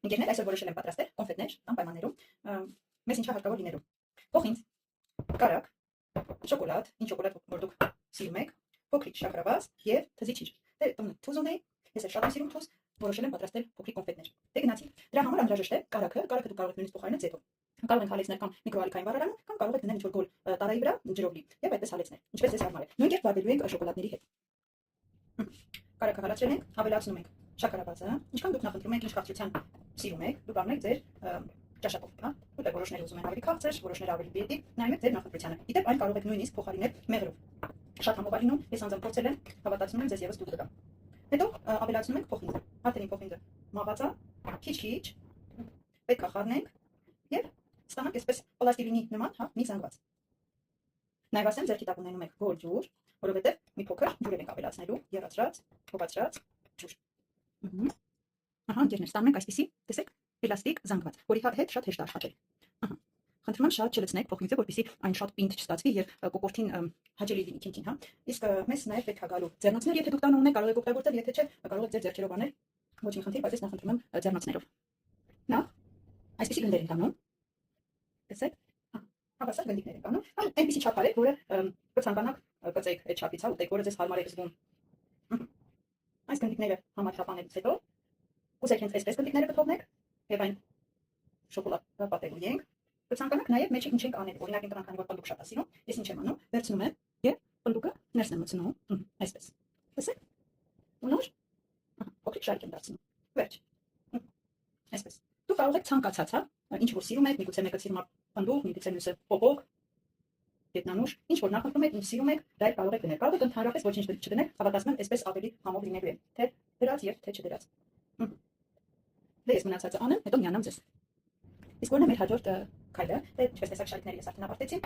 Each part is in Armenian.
Ընկերներ, այսօր որոշել եմ պատրաստել կոնֆետներ անպայմաններում։ Մեզ ինչա հարկավոր լինելու։ Փոխինձ, կարակ, շոկոլադ, ինչ շոկոլադ որ դուք սիրում եք, փոքրիկ շաքարավազ եւ թզիչիր։ Դե թուզ ունեի, ես էլ շատ եմ սիրում թուզ, որոշել եմ պատրաստել փոքրիկ կոնֆետներ։ Դե գնացի։ Դրա համար անհրաժեշտ է կարակը դուք կարող եք նույնիսկ փոխարինել ձեթով։ Կարող ենք հալեցնել կամ միկրոալիքային վառարանում, կամ կարող եք դնել ինչ-որ գոլ տարայի վրա ջրով լի եւ այդպես հալեցնել։ Ինչպես ձեզ հարմար է։ Նույն կերպ վարվելու ենք շոկոլադների հետ։ Կարակը հալածել ենք, ավելացնում ենք շաքարավազը, ինչքան դուք նախընտրում եք, ինչ քաղցրության սիրում եք, դուք առնեք ձեր ճաշակով, հա։ Դուք որոշները ուզում են ավելի քաղցր, որոշները ավելի պիտի, նայում եք ձեր նախընտրությանը։ Իդեպ այն կարող եք նույնիսկ փոխարինել մեղրով։ Շատ համով լինում, ես անձամբ փորձել եմ, հավատացնում եմ ձեզ եւս դուք կգա։ Հետո ավելացնում ենք փոխինձը։ Արդեն փոխինձը մաղած է, քիչ-քիչ, պետք է խառնենք եւ ստանանք այսպես պլաստիլինի նման, հա, մի զանգված։ Նաև ասեմ, ձեր տակ ունենում եք գոր ջուր, որովհետեւ մի փոքր ջուր ենք ավելացնելու, եռացրած, փոխացրած ջուր։ Ահա, ընկերներ, ստանում ենք այսպիսի, տեսեք, էլաստիկ զանգված, որի հետ շատ հեշտ է աշխատել։ Ահա։ Խնդրում եմ շատ չլցնեք փոխինձը, որպեսզի այն շատ պինդ չստացվի եւ կոկորդին հաճելի լինի քինքին, հա։ Իսկ մեզ նաև պետք է գալու ձեռնոցներ, եթե դուք տանը ունեք, կարող եք օգտագործել, եթե չէ, կարող եք ձեր ձեռքերով անել։ Ոչինչ խնդիր, բայց ես նախընտրում եմ ձեռնոցներով։ Նա այսպիսի գնդեր ենք անում։ Տեսեք, հավասար գնդիկներ ենք անում։ Այնպիսի չափ արեք, որը կցանկանաք կծեք այդ չափից, հա, ուտեք, որը ձեզ հարմար է զգում։ Այս գնդիկները համաչափանելուց հետո կուզեք հենց այսպես գնդիկները կթողնեք եւ այն շոկոլադ պատելու ենք։ Կցանկանաք նաև մեջը ինչ ենք անել։ Օրինակ ինքն քանի որ պնդուկ շատ է սիրում, ես ինչ եմ անում, վերցնում եմ եւ պնդուկը ներս եմ մտցնում, այսպես։ Տեսեք։ Ու նոր փոքրիկ շարք եմ դարձնում։ Վերջ։ Այսպես։ Դուք կարող եք ցանկացած, հա, ինչ որ սիրում եք, միգուցե մեկը սիրում է պնդուկ, միգուցե մյուսը պոպոկ, գետնանուշ, ինչ որ նախընտրում եք, ինչ սիրում եք, դա կարող եք դնել։ Կարող եք ընդհանրապես ոչինչ չդնել, հավատացնում եմ, այսպես ավելի համով լինելու է, թե դրած եւ թե չդրած։ Դե ես մնացածը անեմ, հետո միանամ ձեզ։ Իսկ որն է մեր հաջորդ քայլը, դե ինչպես տեսակ շարքները ես արդեն ավարտեցի։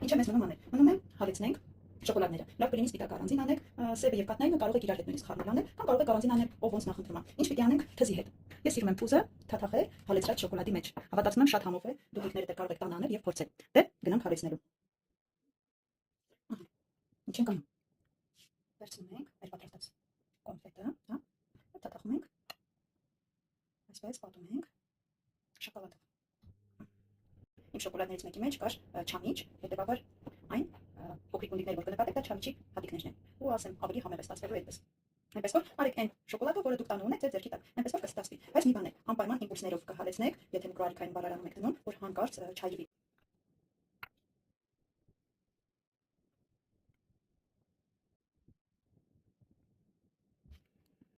Ինչը մեզ մնում անել։ Մնում է հալեցնենք շոկոլադները։ Լավ կլինի սպիտակ առանձին անեք, սևը եւ կաթնայինը կարող եք իրար հետ նույնիսկ խառնել անել, կամ կարող եք առանձին անել ով ոնց նախընտրում է։ Ինչ պիտի անենք թզի հետ։ Ես սիրում եմ թուզը թաթախել հալեցրած շոկոլադի մեջ։ Հավատացնում եմ շատ համով է, դուք ինքներդ կարող եք տանը անել եւ փորձել։ Դե գնանք հալեցնելու։ Ինչ ենք անում։ Վերցնում ենք մեր պատրաստած կոնֆետը, հա, թաթախում ենք։ Այսպես պատում ենք շոկոլադը։ Իմ շոկոլադներից մեկի մեջ կար չամիչ, հետևաբար այն փոքրիկ գնդիկներ, որ կնկատեք, դա չամիչի հատիկներն են։ Ու ասեմ, ավելի համեղ է ստացվելու այդպես։ Այնպես որ արեք այն շոկոլադը, որը դուք տանը ունեք ձեր ձեռքի տակ, այնպես որ կստացվի։ Բայց մի բան է, անպայման իմպուլսներով կհալեցնեք, եթե միկրոալիքային վառարանում եք դնում, որ հանկարծ չայրվի։